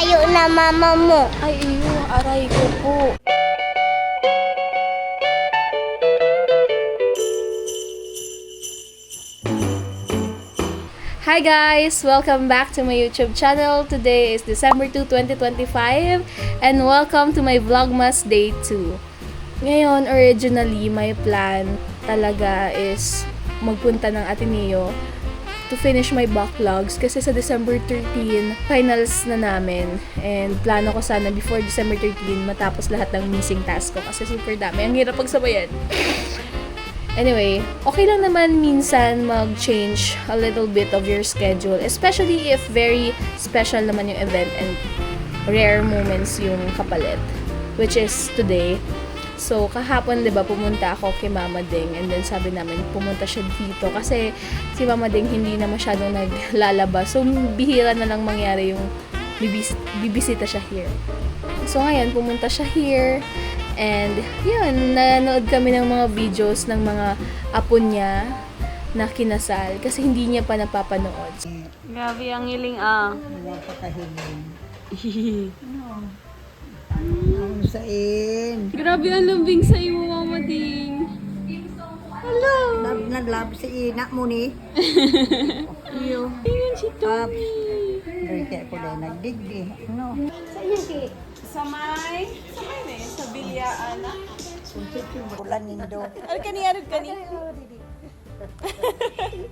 layo na mama mo. Ay, iyo, aray ko po. Hi guys! Welcome back to my YouTube channel. Today is December 2, 2025 and welcome to my Vlogmas Day 2. Ngayon, originally, my plan talaga is magpunta ng Ateneo to finish my backlogs kasi sa December 13, finals na namin. And plano ko sana before December 13 matapos lahat ng missing task ko kasi super dami. Ang hirap pagsabayan. Anyway, okay lang naman minsan mag-change a little bit of your schedule, especially if very special naman yung event and rare moments yung kapalit, which is today. So, kahapon, diba, pumunta ako kay Mama Ding and then sabi namin, pumunta siya dito kasi si Mama Ding hindi na masyadong naglalabas. So, bihira na lang mangyari yung bibisita siya here. So, ngayon, pumunta siya here. And, yun, nanood kami ng mga videos ng mga apo niya na kinasal kasi hindi niya pa napapanood. Grabe ang hiling ah. Napakahiling. Ang sain. Grabe ang lambing sa iyo, Mama Ding. Hello. Naglab si ina mo ni. Iyo. Tingnan si Tommy. Dari kaya ko dahil nagdigdi. No. Sa may sa Bilyaan na. Bulan nindo. Kani.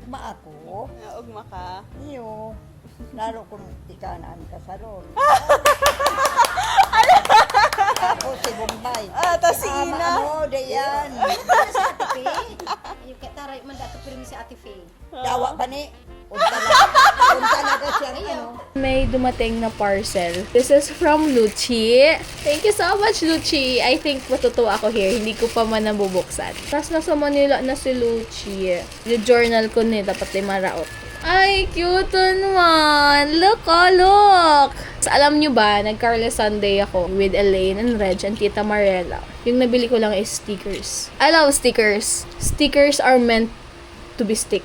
Ma ako. Ugma ka. Iyo. Lalo kung tikanaan ka sa ron. Ako si Bombay. Tas si Ina. Ano, dayan. Yung kataray man dato pero si Ate Faye. Dawa pa ni. Unta talaga siyang ano. May dumating na parcel. This is from Luchi. Thank you so much, Luchi. I think matutuwa ako here. Hindi ko pa man nabubuksan. Tapos nasa Manila na si Luchi. Yung journal ko ni dapat ay maraot. Ay, cute naman. Look, oh, look. So, alam nyo ba, nag-Carla Sunday ako with Elaine and Reg and Tita Marella. Yung nabili ko lang is stickers. I love stickers. Stickers are meant to be stick.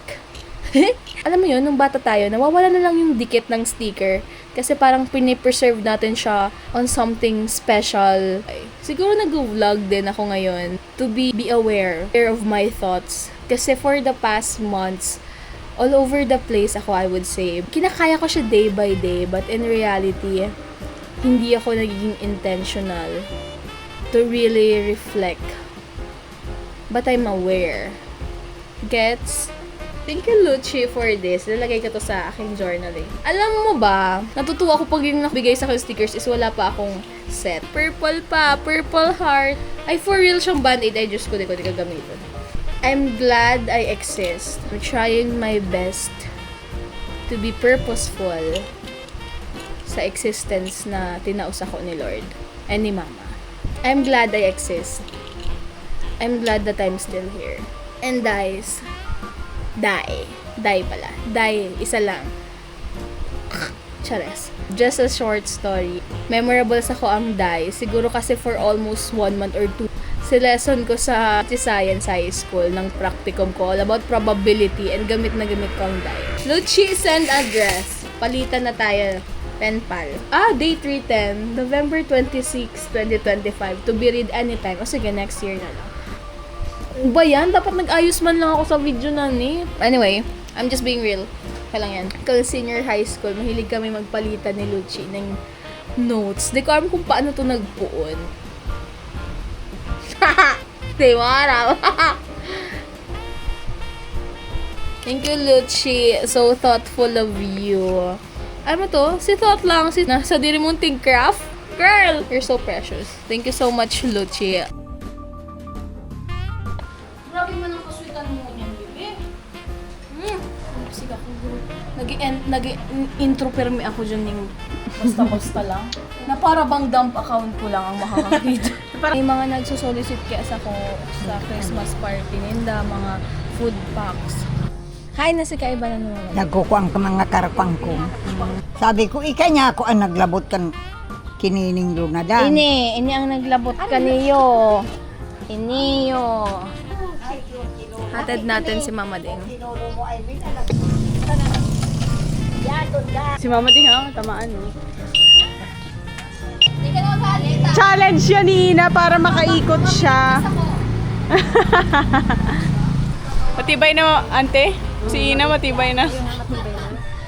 Alam mo yun, nung bata tayo, nawawala na lang yung dikit ng sticker kasi parang pinipreserve natin siya on something special. Siguro nag-vlog din ako ngayon to be aware of my thoughts. Kasi for the past months, all over the place ako, I would say. Kinakaya ko siya day by day, but in reality, hindi ako nagiging intentional to really reflect. But I'm aware. Gets? Thank you, Luchi, for this. Nalagay ko to sa aking journaling. Alam mo ba, natutuwa ako pag yung nakabigay sa akin stickers is wala pa akong set. Purple pa, purple heart. Ay, for real siyang band-aid. Ay, Diyos ko, di ko gagamitin. I'm glad I exist. I'm trying my best to be purposeful sa existence na tinaus ako ni Lord and ni Mama. I'm glad I exist. I'm glad that I'm still here. And guys, Die pala. Isa lang. Chares. Just a short story. Memorable sa ko ang die. Siguro kasi for almost 1 month or 2. Si lesson ko sa Science High School ng practicum ko all about probability and gamit na gamit ko ang die. Luchi, send address. Palitan na tayo. Pen pal. Day 310. November 26, 2025. To be read anytime. O sige, next year na lang. Ba yan? Dapat nag-ayos man lang ako sa video na ni. Anyway, I'm just being real. Kaya lang yan. Kaya senior high school, mahilig kami magpalitan ni Luchi ng notes. Di ko alam kung paano to nagpuon. Di mara. Thank you, Luchi. So thoughtful of you. Ano to? Si Thought lang. Nasa diri mong craft. Girl! You're so precious. Thank you so much, Luchi. Grabe man ang kaswitan mo niyan, bebe. Sige ako, guru. Nag-intro permi ako dyan yung basta-basta lang. Na para bang dump account ko lang ang makakakita. May mga nagsusolicit kaya sa ko sa Christmas party ninda, mga food packs. Hi na si Kaiba na naman. Nagkukuang ka mga karapang ko. Sabi ko, ikanya ako ang naglabot kan kinining lunadan. Ini ang naglabot kaniyo. Iniyo. Hatid natin si Mama Ding. Si Mama Ding ha, tamaan. challenge yan ni Ina para makaikot siya. Matibay na, ante? Si Ina matibay na.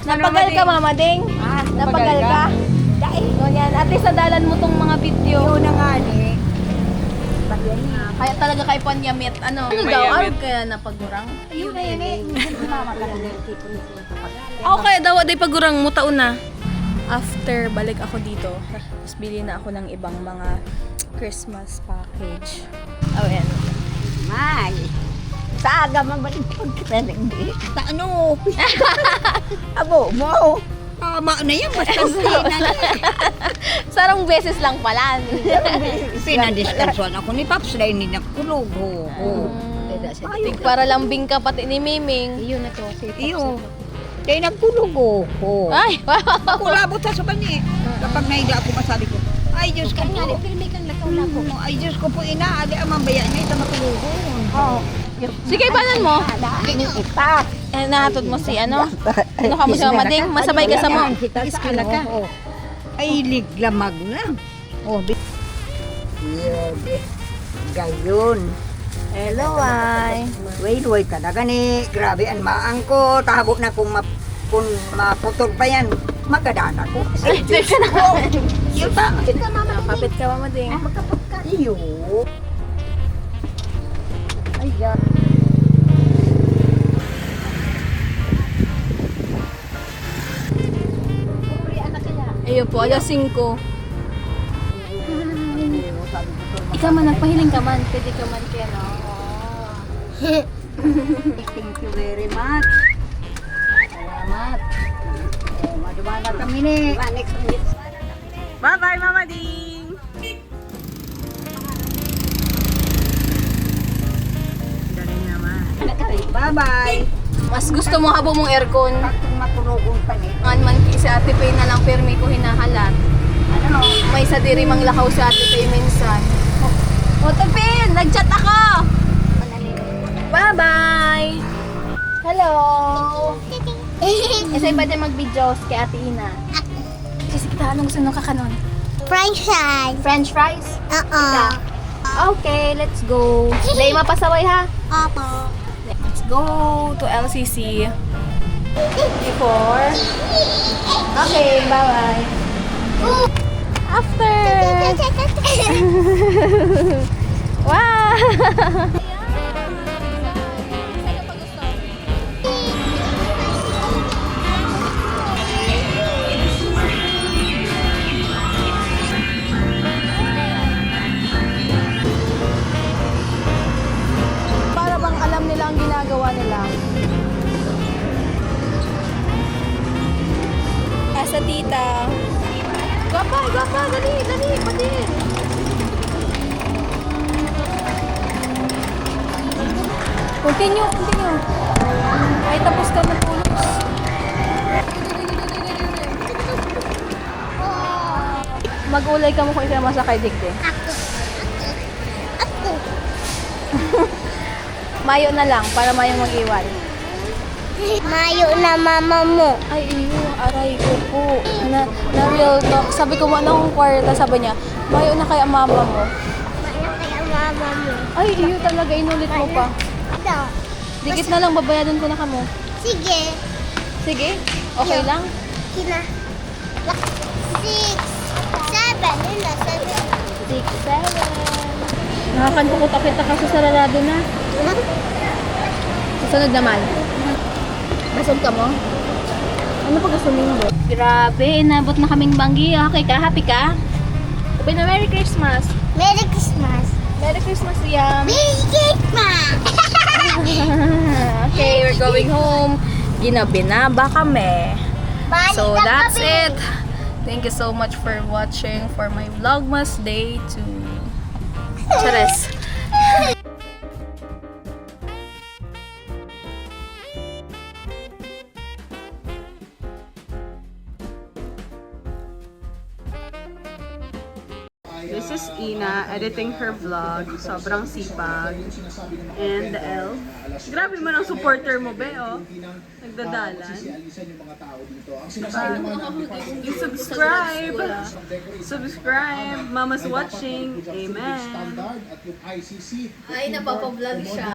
Napagal ka, Mama Ding? Napagal ka? Dahil. Ganyan. Ate, sa dalan mo tong mga video. Yun na nga ni. Kaya talaga kay Panyamit. Ano May daw? yamit. Arog kaya napagurang? Yun na yun eh. Ako kaya daw, aday pagurang mo taon na. After balik ako dito, tapos bili na ako ng ibang mga Christmas package. Oh, yan. May. Sa aga mabalik pagkataling di. Sa ano? Abo mo. Tama na yan. Basta na. Sarong beses lang pala. Pinadiskansuan ako ni Paps dahil hindi nakulog. Para lambing ka pati ni Miming. Iyon na to. Iyo. Dahil nagkulog ko. Ay, Kulabot sa bani. Kapag nahiga ako masabi ko, ay Diyos ko po. Pero may kang lakaw-lako. Ay Diyos ko po ina. Adi ang mambaya niya. Ito matulugon. Oo. sige, banan mo. Ipak. Nahatod mo si ano? Ano ka mo si Mama Ding? Masabay ka sa mo. Iskala ka. Ay, liglamag na. Oh, yun. Gayon. Hello, ay. Wait, talaga ni. Grabe, ang maang ko. Tabo na kung maputol pa yan. Magkadana ko. Ay, Diyos ko. Yun pa. Kapit ka, Mama Ding. Iyo. Ay, yan. Ayun po, alas 5. Ikaw man, nagpahiling ka man. Pwede ka man kaya, no? Thank you very much. Salamat. Madumana kami ni. Bye-bye, Mama Ding! Galing naman. Bye-bye. Mas gusto mo habo mong aircon. Kaktong maturugong pa ni. Ngan man si Ate Pay na lang permi ko hinahalat. Ano? May sa diri mang lakaw si Ate Pay minsan. O Ate Pay, nag-chat ako! Bye-bye! Hello! Isa'y pwede mag-videos kay Ate Ina. Kasi kita, anong gusto nung kakanon? French fries. French fries? Oo. Okay, let's go. Day mapasaway ha? Opo. Let's go to LCC. Before. Okay, bye-bye. After. Wow! Para bang alam nila ang ginagawa nila. Sa tita. Gapa, dali, pati. Continue. Ay, tapos ka matulog. Mag-ulay ka mo kung isa masakay dikti. Mayo na lang, para mayong mag-iwan. Mayo na mama mo. Ay, iyo, aray ko po. Na real talk. Sabi ko, ano akong kwarta? Sabi niya, mayo na kaya mama mo. Mayo kaya mama mo. Ay, iyo talaga, inulit mo pa. Ito. Dikit na lang, babayadan ko na kamo. Sige. Sige, okay lang? Kina. 6, 7. Yun na, 7. 6, 7. Nakakantukot kita kasi sararado na. Susunod naman. Basog ka mo? Ano pag asumin mo? Grabe, inabot na kaming Banggi. Okay ka? Happy ka? Sabi na Merry Christmas. Merry Christmas. Merry Christmas, Yam. Merry Christmas. Okay, we're going home. Ginabinaba kami. Balik So na that's kami. it. Thank you so much for watching for my Vlogmas Day 2. Chares. This is Ina, editing her vlog. Sobrang sipag. And the elf. Grabe mo ng supporter mo, be, oh. Nagdadalan. Subscribe! Subscribe! Mama's watching. Amen. Ay, napapablog siya.